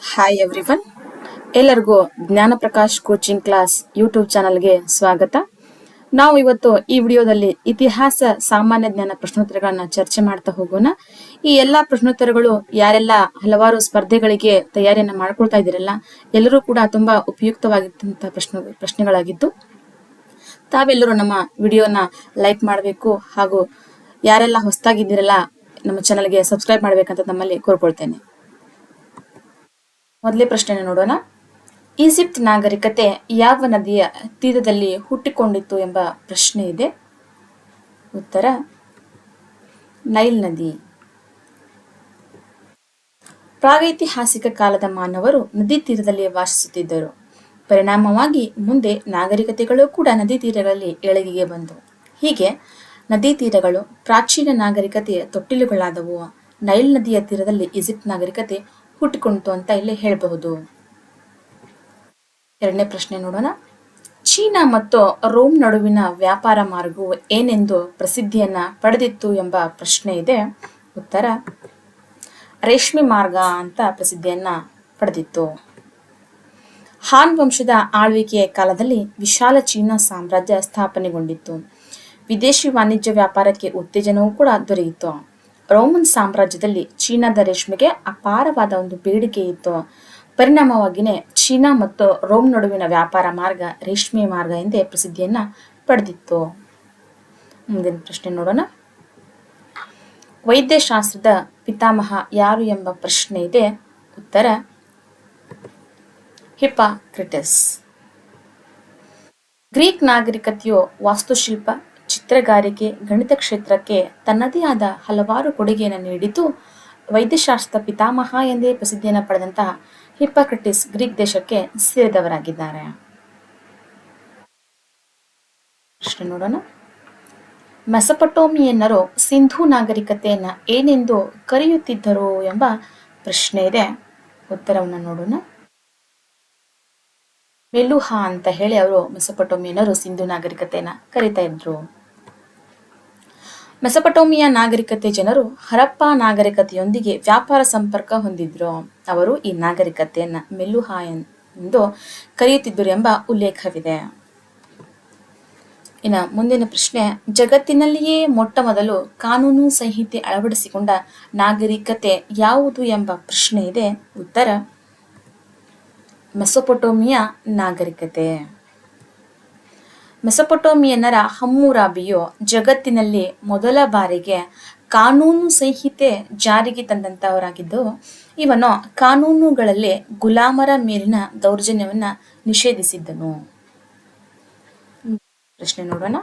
Hi everyone, ಎಲ್ಲರಿಗೂ ಜ್ಞಾನ Prakash coaching class YouTube ಚಾನಲ್ಗೆ ಸ್ವಾಗತ. ನಾವು ಇವತ್ತು ಈ ವಿಡಿಯೋದಲ್ಲಿ ಇತಿಹಾಸ ಸಾಮಾನ್ಯ ಜ್ಞಾನ ಪ್ರಶ್ನೋತ್ತರಗಳನ್ನ ಚರ್ಚೆ ಮಾಡ್ತಾ ಹೋಗೋಣ. ಈ ಎಲ್ಲಾ ಪ್ರಶ್ನೋತ್ತರಗಳು ಯಾರೆಲ್ಲ ಹಲವಾರು ಸ್ಪರ್ಧೆಗಳಿಗೆ ತಯಾರಿಯನ್ನ ಮಾಡ್ಕೊಳ್ತಾ ಇದ್ದೀರಲ್ಲ, ಎಲ್ಲರೂ ಕೂಡ ತುಂಬಾ ಉಪಯುಕ್ತವಾಗಿದ್ದಂತಹ ಪ್ರಶ್ನೆಗಳಾಗಿದ್ದು, ತಾವೆಲ್ಲರೂ ನಮ್ಮ ವಿಡಿಯೋನ ಲೈಕ್ ಮಾಡಬೇಕು ಹಾಗೂ ಯಾರೆಲ್ಲ ಹೊಸದಾಗಿದ್ದೀರಲ್ಲ ನಮ್ಮ ಚಾನಲ್ಗೆ ಸಬ್ಸ್ಕ್ರೈಬ್ ಮಾಡ್ಬೇಕಂತ ನಮ್ಮಲ್ಲಿ ಕೋರ್ಕೊಳ್ತೇನೆ. ಮೊದಲೇ ಪ್ರಶ್ನೆನ ನೋಡೋಣ. ಈಜಿಪ್ಟ್ ನಾಗರಿಕತೆ ಯಾವ ನದಿಯ ತೀರದಲ್ಲಿ ಹುಟ್ಟಿಕೊಂಡಿತ್ತು ಎಂಬ ಪ್ರಶ್ನೆ ಇದೆ. ಉತ್ತರ ನೈಲ್ ನದಿ. ಪ್ರಾಗೈತಿಹಾಸಿಕ ಕಾಲದ ಮಾನವರು ನದಿ ತೀರದಲ್ಲಿ ವಾಸಿಸುತ್ತಿದ್ದರು. ಪರಿಣಾಮವಾಗಿ ಮುಂದೆ ನಾಗರಿಕತೆಗಳು ಕೂಡ ನದಿ ತೀರಗಳಲ್ಲಿ ಏಳಿಗೆಗೆ ಬಂದವು. ಹೀಗೆ ನದಿ ತೀರಗಳು ಪ್ರಾಚೀನ ನಾಗರಿಕತೆಯ ತೊಟ್ಟಿಲುಗಳಾದವು. ನೈಲ್ ನದಿಯ ತೀರದಲ್ಲಿ ಈಜಿಪ್ಟ್ ನಾಗರಿಕತೆ ಹುಟ್ಟಿಕೊಂಡಿತು ಅಂತ ಇಲ್ಲಿ ಹೇಳಬಹುದು. ಎರಡನೇ ಪ್ರಶ್ನೆ ನೋಡೋಣ. ಚೀನಾ ಮತ್ತು ರೋಮ್ ನಡುವಿನ ವ್ಯಾಪಾರ ಮಾರ್ಗವು ಏನೆಂದು ಪ್ರಸಿದ್ಧಿಯನ್ನ ಪಡೆದಿತ್ತು ಎಂಬ ಪ್ರಶ್ನೆ ಇದೆ. ಉತ್ತರ ರೇಷ್ಮೆ ಮಾರ್ಗ ಅಂತ ಪ್ರಸಿದ್ಧಿಯನ್ನ ಪಡೆದಿತ್ತು. ಹಾನ್ ವಂಶದ ಆಳ್ವಿಕೆಯ ಕಾಲದಲ್ಲಿ ವಿಶಾಲ ಚೀನಾ ಸಾಮ್ರಾಜ್ಯ ಸ್ಥಾಪನೆಗೊಂಡಿತ್ತು. ವಿದೇಶಿ ವಾಣಿಜ್ಯ ವ್ಯಾಪಾರಕ್ಕೆ ಉತ್ತೇಜನವೂ ಕೂಡ ದೊರೆಯಿತು. ರೋಮನ್ ಸಾಮ್ರಾಜ್ಯದಲ್ಲಿ ಚೀನಾದ ರೇಷ್ಮೆಗೆ ಅಪಾರವಾದ ಒಂದು ಬೇಡಿಕೆ ಇತ್ತು. ಪರಿಣಾಮವಾಗಿಯೇ ಚೀನಾ ಮತ್ತು ರೋಮ್ ನಡುವಿನ ವ್ಯಾಪಾರ ಮಾರ್ಗ ರೇಷ್ಮೆ ಮಾರ್ಗ ಎಂದೇ ಪ್ರಸಿದ್ಧಿಯನ್ನ ಪಡೆದಿತ್ತು. ಮುಂದಿನ ಪ್ರಶ್ನೆ ನೋಡೋಣ. ವೈದ್ಯಶಾಸ್ತ್ರದ ಪಿತಾಮಹ ಯಾರು ಎಂಬ ಪ್ರಶ್ನೆ ಇದೆ. ಉತ್ತರ ಹಿಪ್ಪಾಕ್ರಟಿಸ್. ಗ್ರೀಕ್ ನಾಗರಿಕತೆಯು ವಾಸ್ತುಶಿಲ್ಪ, ಚಿತ್ರಗಾರಿಕೆ, ಗಣಿತ ಕ್ಷೇತ್ರಕ್ಕೆ ತನ್ನದೇ ಆದ ಹಲವಾರು ಕೊಡುಗೆಯನ್ನು ನೀಡಿದ್ದು, ವೈದ್ಯಶಾಸ್ತ್ರ ಪಿತಾಮಹ ಎಂದೇ ಪ್ರಸಿದ್ಧಿಯನ್ನು ಪಡೆದಂತಹ ಹಿಪ್ಪಾಕ್ರಟಿಸ್ ಗ್ರೀಕ್ ದೇಶಕ್ಕೆ ಸೇರಿದವರಾಗಿದ್ದಾರೆ. ಪ್ರಶ್ನೆ ನೋಡೋಣ. ಮೆಸೊಪೊಟೇಮಿಯನ್ನರು ಸಿಂಧೂ ನಾಗರಿಕತೆಯನ್ನ ಏನೆಂದು ಕರೆಯುತ್ತಿದ್ದರು ಎಂಬ ಪ್ರಶ್ನೆ ಇದೆ. ಉತ್ತರವನ್ನು ನೋಡೋಣ. ಮೆಲುಹಾ ಅಂತ ಹೇಳಿ ಅವರು ಮೆಸೊಪೊಟೇಮಿಯನ್ನರು ಸಿಂಧೂ ನಾಗರಿಕತೆಯನ್ನ ಕರೀತಾ ಇದ್ರು. ಮೆಸೊಪೊಟೇಮಿಯಾ ನಾಗರಿಕತೆ ಜನರು ಹರಪ್ಪ ನಾಗರಿಕತೆಯೊಂದಿಗೆ ವ್ಯಾಪಾರ ಸಂಪರ್ಕ ಹೊಂದಿದ್ರು. ಅವರು ಈ ನಾಗರಿಕತೆಯನ್ನ ಮೆಲುಹಾ ಎಂದು ಕರೆಯುತ್ತಿದ್ದರು ಎಂಬ ಉಲ್ಲೇಖವಿದೆ. ಇನ್ನು ಮುಂದಿನ ಪ್ರಶ್ನೆ. ಜಗತ್ತಿನಲ್ಲಿಯೇ ಮೊಟ್ಟ ಮೊದಲು ಕಾನೂನು ಸಂಹಿತೆ ಅಳವಡಿಸಿಕೊಂಡ ನಾಗರಿಕತೆ ಯಾವುದು ಎಂಬ ಪ್ರಶ್ನೆ ಇದೆ. ಉತ್ತರ ಮೆಸೊಪೊಟೇಮಿಯಾ ನಾಗರಿಕತೆ. ಮೆಸೊಪೊಟೇಮಿಯನ್ನರ ಹಮ್ಮುರಾಬಿಯು ಜಗತ್ತಿನಲ್ಲಿ ಮೊದಲ ಬಾರಿಗೆ ಕಾನೂನು ಸಂಹಿತೆ ಜಾರಿಗೆ ತಂದಂತವರಾಗಿದ್ದು, ಇವನು ಕಾನೂನುಗಳಲ್ಲಿ ಗುಲಾಮರ ಮೇಲಿನ ದೌರ್ಜನ್ಯವನ್ನ ನಿಷೇಧಿಸಿದ್ದನು. ಪ್ರಶ್ನೆ ನೋಡೋಣ.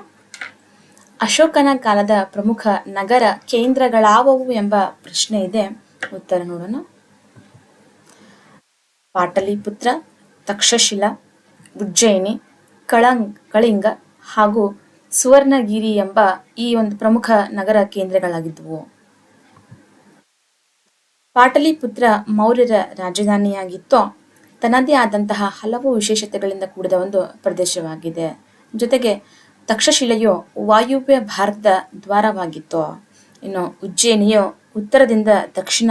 ಅಶೋಕನ ಕಾಲದ ಪ್ರಮುಖ ನಗರ ಕೇಂದ್ರಗಳಾವವು ಎಂಬ ಪ್ರಶ್ನೆ ಇದೆ. ಉತ್ತರ ನೋಡೋಣ. ಪಾಟಲಿಪುತ್ರ, ತಕ್ಷಶಿಲಾ, ಉಜ್ಜಯಿನಿ, ಕಳಿಂಗ ಹಾಗೂ ಸುವರ್ಣಗಿರಿ ಎಂಬ ಈ ಒಂದು ಪ್ರಮುಖ ನಗರ ಕೇಂದ್ರಗಳಾಗಿದ್ದವು. ಪಾಟಲಿಪುತ್ರ ಮೌರ್ಯರ ರಾಜಧಾನಿಯಾಗಿತ್ತು. ತನ್ನದೇ ಆದಂತಹ ಹಲವು ವಿಶೇಷತೆಗಳಿಂದ ಕೂಡಿದ ಒಂದು ಪ್ರದೇಶವಾಗಿದೆ. ಜೊತೆಗೆ ತಕ್ಷಶಿಲೆಯು ವಾಯುವ್ಯ ಭಾರತದ ದ್ವಾರವಾಗಿತ್ತು. ಇನ್ನು ಉಜ್ಜಯಿನಿಯು ಉತ್ತರದಿಂದ ದಕ್ಷಿಣ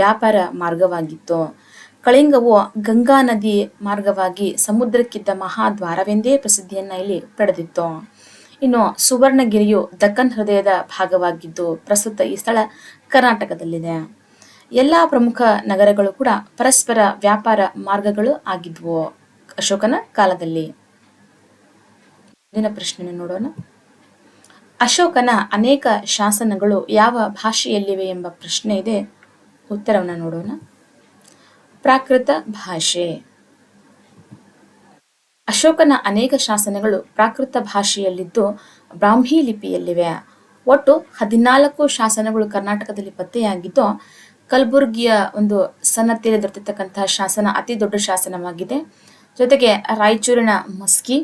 ವ್ಯಾಪಾರ ಮಾರ್ಗವಾಗಿತ್ತು. ಕಳಿಂಗವು ಗಂಗಾ ನದಿ ಮಾರ್ಗವಾಗಿ ಸಮುದ್ರಕ್ಕಿದ್ದ ಮಹಾದ್ವಾರವೆಂದೇ ಪ್ರಸಿದ್ಧಿಯನ್ನ ಇಲ್ಲಿ ಪಡೆದಿತ್ತು. ಇನ್ನು ಸುವರ್ಣಗಿರಿಯು ದಕ್ಕನ್ ಹೃದಯದ ಭಾಗವಾಗಿದ್ದು, ಪ್ರಸ್ತುತ ಈ ಸ್ಥಳ ಕರ್ನಾಟಕದಲ್ಲಿದೆ. ಎಲ್ಲಾ ಪ್ರಮುಖ ನಗರಗಳು ಕೂಡ ಪರಸ್ಪರ ವ್ಯಾಪಾರ ಮಾರ್ಗಗಳು ಆಗಿದ್ವು ಅಶೋಕನ ಕಾಲದಲ್ಲಿ. ಮುಂದಿನ ಪ್ರಶ್ನೆ ನೋಡೋಣ. ಅಶೋಕನ ಅನೇಕ ಶಾಸನಗಳು ಯಾವ ಭಾಷೆಯಲ್ಲಿವೆ ಎಂಬ ಪ್ರಶ್ನೆ ಇದೆ. ಉತ್ತರವನ್ನು ನೋಡೋಣ. ಪ್ರಾಕೃತ ಭಾಷೆ. ಅಶೋಕನ ಅನೇಕ ಶಾಸನಗಳು ಪ್ರಾಕೃತ ಭಾಷೆಯಲ್ಲಿದ್ದು ಬ್ರಾಹ್ಮಿ ಲಿಪಿಯಲ್ಲಿವೆ. ಒಟ್ಟು 14 ಶಾಸನಗಳು ಕರ್ನಾಟಕದಲ್ಲಿ ಪತ್ತೆಯಾಗಿದ್ದು, ಕಲಬುರ್ಗಿಯ ಒಂದು ಸನ್ನತಿಯಲ್ಲಿ ದೊರೆತಿರ್ತಕ್ಕಂತಹ ಶಾಸನ ಅತಿ ದೊಡ್ಡ ಶಾಸನವಾಗಿದೆ. ಜೊತೆಗೆ ರಾಯಚೂರಿನ ಮಸ್ಕಿ,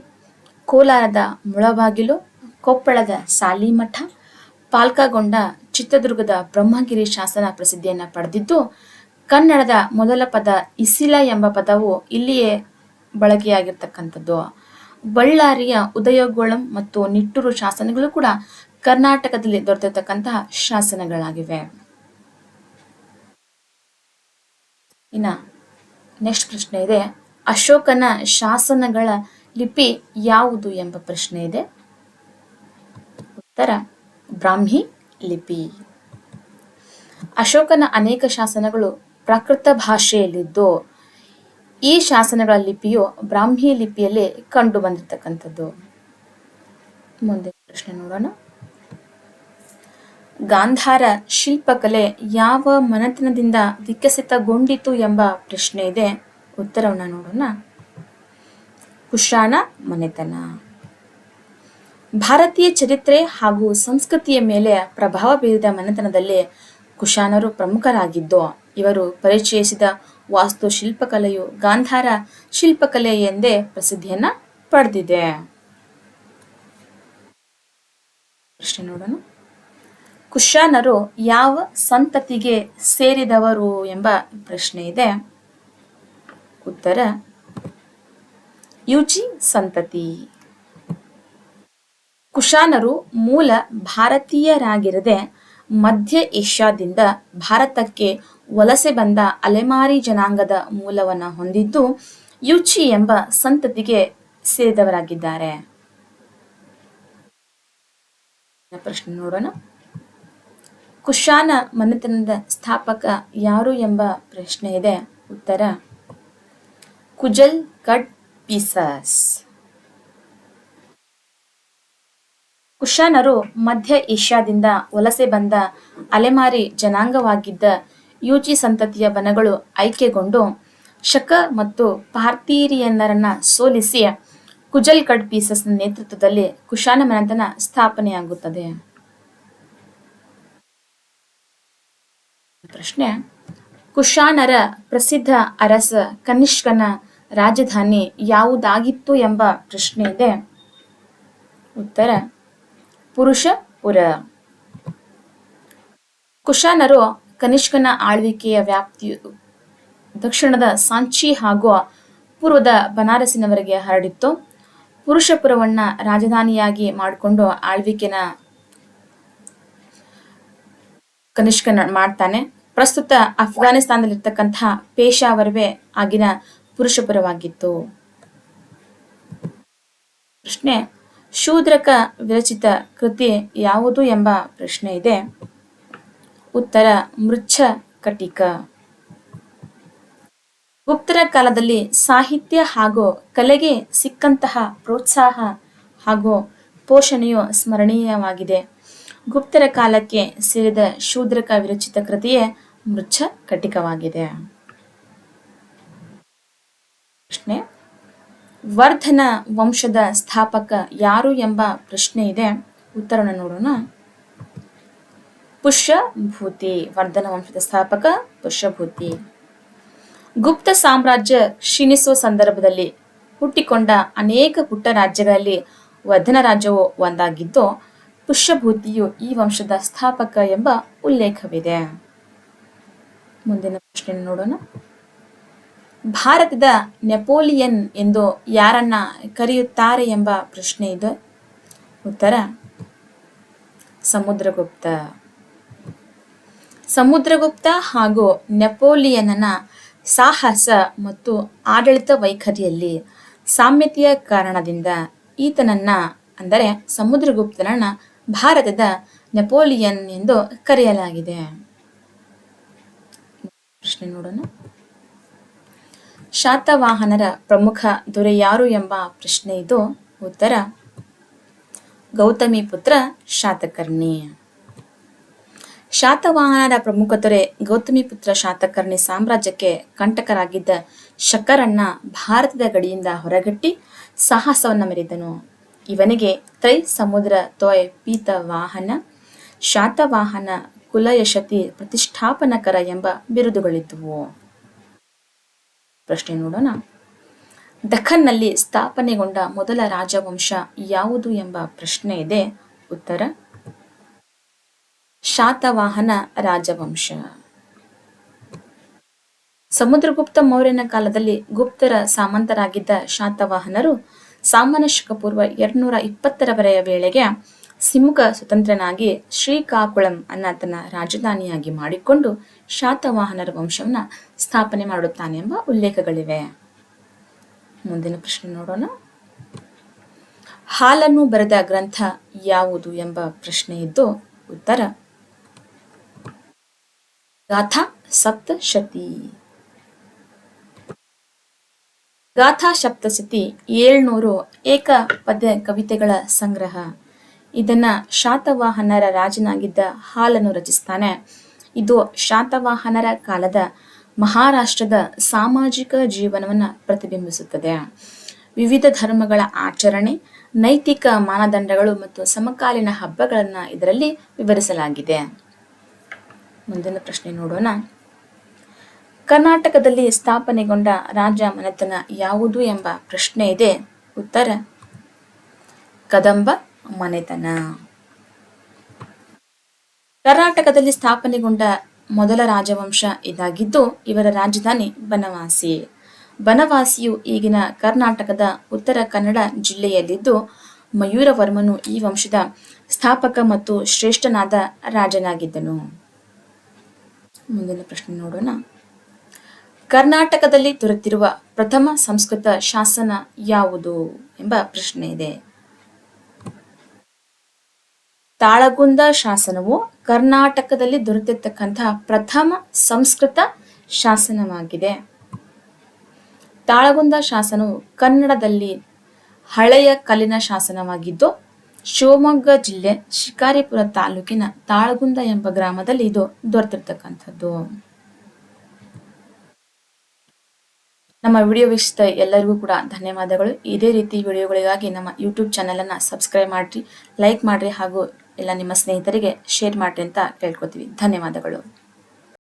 ಕೋಲಾರದ ಮುಳಬಾಗಿಲು, ಕೊಪ್ಪಳದ ಸಾಲಿಮಠ, ಪಾಲ್ಕಗೊಂಡ, ಚಿತ್ರದುರ್ಗದ ಬ್ರಹ್ಮಗಿರಿ ಶಾಸನ ಪ್ರಸಿದ್ಧಿಯನ್ನ ಪಡೆದಿದ್ದು, ಕನ್ನಡದ ಮೊದಲ ಪದ ಇಸಿಲ ಎಂಬ ಪದವು ಇಲ್ಲಿಯೇ ಬಳಕೆಯಾಗಿರ್ತಕ್ಕಂಥದ್ದು. ಬಳ್ಳಾರಿಯ ಉದಯಗೋಳಂ ಮತ್ತು ನಿಟ್ಟೂರು ಶಾಸನಗಳು ಕೂಡ ಕರ್ನಾಟಕದಲ್ಲಿ ದೊರೆತಿರ್ತಕ್ಕಂತಹ ಶಾಸನಗಳಾಗಿವೆ. ಇನ್ನ ನೆಕ್ಸ್ಟ್ ಪ್ರಶ್ನೆ ಇದೆ, ಅಶೋಕನ ಶಾಸನಗಳ ಲಿಪಿ ಯಾವುದು ಎಂಬ ಪ್ರಶ್ನೆ ಇದೆ. ಉತ್ತರ ಬ್ರಾಹ್ಮಿ ಲಿಪಿ. ಅಶೋಕನ ಅನೇಕ ಶಾಸನಗಳು ಪ್ರಾಕೃತ ಭಾಷೆಯಲ್ಲಿದ್ದು ಈ ಶಾಸನಗಳ ಲಿಪಿಯು ಬ್ರಾಹ್ಮಿ ಲಿಪಿಯಲ್ಲಿ ಕಂಡು ಬಂದಿರತಕ್ಕಂಥದ್ದು. ಮುಂದಿನ ಪ್ರಶ್ನೆ ನೋಡೋಣ. ಗಾಂಧಾರ ಶಿಲ್ಪಕಲೆ ಯಾವ ಮನೆತನದಿಂದ ವಿಕಸಿತಗೊಂಡಿತು ಎಂಬ ಪ್ರಶ್ನೆ ಇದೆ. ಉತ್ತರವನ್ನು ನೋಡೋಣ. ಕುಶಾನ ಮನೆತನ. ಭಾರತೀಯ ಚರಿತ್ರೆ ಹಾಗೂ ಸಂಸ್ಕೃತಿಯ ಮೇಲೆ ಪ್ರಭಾವ ಬೀರಿದ ಮನೆತನದಲ್ಲಿ ಕುಶಾನರು ಪ್ರಮುಖರಾಗಿದ್ದು ಇವರು ಪರಿಚಯಿಸಿದ ವಾಸ್ತು ಶಿಲ್ಪಕಲೆಯು ಗಾಂಧಾರ ಶಿಲ್ಪಕಲೆ ಎಂದೇ ಪ್ರಸಿದ್ಧಿಯನ್ನ ಪಡೆದಿದೆ. ಪ್ರಶ್ನೆ ನೋಡೋಣ. ಕುಶಾನರು ಯಾವ ಸಂತತಿಗೆ ಸೇರಿದವರು ಎಂಬ ಪ್ರಶ್ನೆ ಇದೆ. ಉತ್ತರ ಯುಜಿ ಸಂತತಿ. ಕುಶಾನರು ಮೂಲ ಭಾರತೀಯರಾಗಿರದೆ ಮಧ್ಯ ಏಷ್ಯಾದಿಂದ ಭಾರತಕ್ಕೆ ವಲಸೆ ಬಂದ ಅಲೆಮಾರಿ ಜನಾಂಗದ ಮೂಲವನ್ನು ಹೊಂದಿದ್ದು ಯುಚಿ ಎಂಬ ಸಂತತಿಗೆ ಸೇರಿದವರಾಗಿದ್ದಾರೆ. ಪ್ರಶ್ನೆ ನೋಡೋಣ. ಕುಶಾನ ಮನೆತನದ ಸ್ಥಾಪಕ ಯಾರು ಎಂಬ ಪ್ರಶ್ನೆ ಇದೆ. ಉತ್ತರ ಕುಜಲ್ ಕಡ್ ಪೀಸಸ್. ಕುಶಾನರು ಮಧ್ಯ ಏಷ್ಯಾದಿಂದ ವಲಸೆ ಬಂದ ಅಲೆಮಾರಿ ಜನಾಂಗವಾಗಿದ್ದ ಯೂಚಿ ಸಂತತಿಯ ಬಣಗಳು ಐಕ್ಯಗೊಂಡು ಶಕ ಮತ್ತು ಪಾರ್ಥೀರಿಯನ್ನರನ್ನ ಸೋಲಿಸಿ ಕುಜಲ್ ಕಡ್ ಪೀಸಸ್ ನೇತೃತ್ವದಲ್ಲಿ ಕುಶಾನ ಮನೆತನ ಸ್ಥಾಪನೆಯಾಗುತ್ತದೆ. ಪ್ರಶ್ನೆ, ಕುಶಾನರ ಪ್ರಸಿದ್ಧ ಅರಸ ಕನಿಷ್ಕನ ರಾಜಧಾನಿ ಯಾವುದಾಗಿತ್ತು ಎಂಬ ಪ್ರಶ್ನೆ ಇದೆ. ಉತ್ತರ ಪುರುಷಪುರ. ಕುಶಾನರು ಕನಿಷ್ಕನ ಆಳ್ವಿಕೆಯ ವ್ಯಾಪ್ತಿಯು ದಕ್ಷಿಣದ ಸಾಂಚಿ ಹಾಗೂ ಪೂರ್ವದ ಬನಾರಸಿನವರೆಗೆ ಹರಡಿತ್ತು. ಪುರುಷಪುರವನ್ನ ರಾಜಧಾನಿಯಾಗಿ ಮಾಡಿಕೊಂಡು ಆಳ್ವಿಕೆನ ಕನಿಷ್ಕನ ಮಾಡ್ತಾನೆ. ಪ್ರಸ್ತುತ ಅಫ್ಘಾನಿಸ್ತಾನದಲ್ಲಿರ್ತಕ್ಕಂತಹ ಪೇಶಾವರವೇ ಆಗಿನ ಪುರುಷಪುರವಾಗಿತ್ತು. ಪ್ರಶ್ನೆ, ಶೂದ್ರಕ ವಿರಚಿತ ಕೃತಿ ಯಾವುದು ಎಂಬ ಪ್ರಶ್ನೆ ಇದೆ. ಉತ್ತರ ಮೃಚ್ಛ ಕಟಿಕ. ಗುಪ್ತರ ಕಾಲದಲ್ಲಿ ಸಾಹಿತ್ಯ ಹಾಗೂ ಕಲೆಗೆ ಸಿಕ್ಕಂತಹ ಪ್ರೋತ್ಸಾಹ ಹಾಗೂ ಪೋಷಣೆಯು ಸ್ಮರಣೀಯವಾಗಿದೆ. ಗುಪ್ತರ ಕಾಲಕ್ಕೆ ಸೇರಿದ ಶೂದ್ರಕ ವಿರಚಿತ ಕೃತಿಯೇ ಮೃಚ್ಛ ಕಟಿಕವಾಗಿದೆ. ಪ್ರಶ್ನೆ, ವರ್ಧನ ವಂಶದ ಸ್ಥಾಪಕ ಯಾರು ಎಂಬ ಪ್ರಶ್ನೆ ಇದೆ. ಉತ್ತರವನ್ನು ನೋಡೋಣ. ಪುಷ್ಯಭೂತಿ. ವರ್ಧನ ವಂಶದ ಸ್ಥಾಪಕ ಪುಷ್ಯಭೂತಿ. ಗುಪ್ತ ಸಾಮ್ರಾಜ್ಯ ಕ್ಷೀಣಿಸುವ ಸಂದರ್ಭದಲ್ಲಿ ಹುಟ್ಟಿಕೊಂಡ ಅನೇಕ ಪುಟ್ಟ ರಾಜ್ಯಗಳಲ್ಲಿ ವರ್ಧನ ರಾಜ್ಯವು ಒಂದಾಗಿದ್ದು ಪುಷ್ಯಭೂತಿಯು ಈ ವಂಶದ ಸ್ಥಾಪಕ ಎಂಬ ಉಲ್ಲೇಖವಿದೆ. ಮುಂದಿನ ಪ್ರಶ್ನೆ ನೋಡೋಣ. ಭಾರತದ ನೆಪೋಲಿಯನ್ ಎಂದು ಯಾರನ್ನ ಕರೆಯುತ್ತಾರೆ ಎಂಬ ಪ್ರಶ್ನೆ ಇದೆ. ಉತ್ತರ ಸಮುದ್ರಗುಪ್ತ. ಸಮುದ್ರಗುಪ್ತ ಹಾಗೂ ನೆಪೋಲಿಯನ್ನ ಸಾಹಸ ಮತ್ತು ಆಡಳಿತ ವೈಖರಿಯಲ್ಲಿ ಸಾಮ್ಯತೆಯ ಕಾರಣದಿಂದ ಈತನನ್ನ ಅಂದರೆ ಸಮುದ್ರಗುಪ್ತನನ್ನ ಭಾರತದ ನೆಪೋಲಿಯನ್ ಎಂದು ಕರೆಯಲಾಗಿದೆ. ಪ್ರಶ್ನೆ ನೋಡೋಣ. ಶಾತವಾಹನರ ಪ್ರಮುಖ ದೊರೆ ಯಾರು ಎಂಬ ಪ್ರಶ್ನೆ ಇದು. ಉತ್ತರ ಗೌತಮಿ ಪುತ್ರ ಶಾತಕರ್ಣಿ. ಶಾತವಾಹನರ ಪ್ರಮುಖ ದೊರೆ ಗೌತಮಿ ಪುತ್ರ ಶಾತಕರ್ಣಿ ಸಾಮ್ರಾಜ್ಯಕ್ಕೆ ಕಂಟಕರಾಗಿದ್ದ ಶಕರನ್ನ ಭಾರತದ ಗಡಿಯಿಂದ ಹೊರಗಟ್ಟಿ ಸಾಹಸವನ್ನ ಮೆರೆದನು. ಇವನಿಗೆ ತ್ರೈ ಸಮುದ್ರ ತೋಯ್ ಪೀತ ವಾಹನ, ಶಾತವಾಹನ, ಕುಲಯಶತಿ, ಪ್ರತಿಷ್ಠಾಪನಕರ ಎಂಬ ಬಿರುದುಗಳಿದ್ದುವು. ಪ್ರಶ್ನೆ ನೋಡೋಣ. ದಖನ್ನಲ್ಲಿ ಸ್ಥಾಪನೆಗೊಂಡ ಮೊದಲ ರಾಜವಂಶ ಯಾವುದು ಎಂಬ ಪ್ರಶ್ನೆ ಇದೆ. ಉತ್ತರ ಶಾತವಾಹನ ರಾಜವಂಶ. ಸಮುದ್ರಗುಪ್ತ ಮೌರ್ಯನ ಕಾಲದಲ್ಲಿ ಗುಪ್ತರ ಸಾಮಂತರಾಗಿದ್ದ ಶಾತವಾಹನರು ಸಾಮಾನ್ಯ ಶಕ ಪೂರ್ವ 220 ವೇಳೆಗೆ ಸಿಮುಖ ಸ್ವತಂತ್ರನಾಗಿ ಶ್ರೀಕಾಕುಳಂ ಅನ್ನ ತನ್ನ ರಾಜಧಾನಿಯಾಗಿ ಮಾಡಿಕೊಂಡು ಶಾತವಾಹನರ ವಂಶವನ್ನ ಸ್ಥಾಪನೆ ಮಾಡುತ್ತಾನೆ ಎಂಬ ಉಲ್ಲೇಖಗಳಿವೆ. ಮುಂದಿನ ಪ್ರಶ್ನೆ ನೋಡೋಣ. ಹಾಲನ್ನು ಬರೆದ ಗ್ರಂಥ ಯಾವುದು ಎಂಬ ಪ್ರಶ್ನೆ ಇದ್ದು ಉತ್ತರ ಗಾಥಾ ಸಪ್ತಶತಿ. ಗಾಥಾ ಸಪ್ತಶತಿ 700 ಏಕ ಪದ್ಯ ಕವಿತೆಗಳ ಸಂಗ್ರಹ. ಇದನ್ನ ಶಾತವಾಹನರ ರಾಜನಾಗಿದ್ದ ಹಾಲನ್ನು ರಚಿಸ್ತಾನೆ. ಇದು ಶಾತವಾಹನರ ಕಾಲದ ಮಹಾರಾಷ್ಟ್ರದ ಸಾಮಾಜಿಕ ಜೀವನವನ್ನ ಪ್ರತಿಬಿಂಬಿಸುತ್ತದೆ. ವಿವಿಧ ಧರ್ಮಗಳ ಆಚರಣೆ, ನೈತಿಕ ಮಾನದಂಡಗಳು ಮತ್ತು ಸಮಕಾಲೀನ ಹಬ್ಬಗಳನ್ನು ಇದರಲ್ಲಿ ವಿವರಿಸಲಾಗಿದೆ. ಮುಂದಿನ ಪ್ರಶ್ನೆ ನೋಡೋಣ. ಕರ್ನಾಟಕದಲ್ಲಿ ಸ್ಥಾಪನೆಗೊಂಡ ರಾಜ ಮನೆತನ ಯಾವುದು ಎಂಬ ಪ್ರಶ್ನೆ ಇದೆ. ಉತ್ತರ ಕದಂಬ ಮನೆತನ. ಕರ್ನಾಟಕದಲ್ಲಿ ಸ್ಥಾಪನೆಗೊಂಡ ಮೊದಲ ರಾಜವಂಶ ಇದಾಗಿದ್ದು ಇವರ ರಾಜಧಾನಿ ಬನವಾಸಿ. ಬನವಾಸಿಯು ಈಗಿನ ಕರ್ನಾಟಕದ ಉತ್ತರ ಕನ್ನಡ ಜಿಲ್ಲೆಯಲ್ಲಿದ್ದು ಮಯೂರವರ್ಮನು ಈ ವಂಶದ ಸ್ಥಾಪಕ ಮತ್ತು ಶ್ರೇಷ್ಠನಾದ ರಾಜನಾಗಿದ್ದನು. ಮುಂದಿನ ಪ್ರಶ್ನೆ ನೋಡೋಣ. ಕರ್ನಾಟಕದಲ್ಲಿ ದೊರೆತಿರುವ ಪ್ರಥಮ ಸಂಸ್ಕೃತ ಶಾಸನ ಯಾವುದು ಎಂಬ ಪ್ರಶ್ನೆ ಇದೆ. ತಾಳಗುಂದ ಶಾಸನವು ಕರ್ನಾಟಕದಲ್ಲಿ ದೊರೆತಿರ್ತಕ್ಕಂತಹ ಪ್ರಥಮ ಸಂಸ್ಕೃತ ಶಾಸನವಾಗಿದೆ. ತಾಳಗುಂದ ಶಾಸನವು ಕನ್ನಡದಲ್ಲಿ ಹಳೆಯ ಕಲ್ಲಿನ ಶಾಸನವಾಗಿದ್ದು ಶಿವಮೊಗ್ಗ ಜಿಲ್ಲೆ ಶಿಕಾರಿಪುರ ತಾಲೂಕಿನ ತಾಳಗುಂದ ಎಂಬ ಗ್ರಾಮದಲ್ಲಿ ಇದು ದೊರೆತಿರ್ತಕ್ಕಂಥದ್ದು. ನಮ್ಮ ವಿಡಿಯೋ ವೀಕ್ಷಿಸಿದ ಎಲ್ಲರಿಗೂ ಕೂಡ ಧನ್ಯವಾದಗಳು. ಇದೇ ರೀತಿ ವಿಡಿಯೋಗಳಿಗಾಗಿ ನಮ್ಮ ಯೂಟ್ಯೂಬ್ ಚಾನಲ್ ಅನ್ನ ಸಬ್ಸ್ಕ್ರೈಬ್ ಮಾಡ್ರಿ, ಲೈಕ್ ಮಾಡ್ರಿ ಹಾಗೂ ಎಲ್ಲ ನಿಮ್ಮ ಸ್ನೇಹಿತರಿಗೆ ಶೇರ್ ಮಾಡ್ರಿ ಅಂತ ಕೇಳ್ಕೊತೀವಿ. ಧನ್ಯವಾದಗಳು.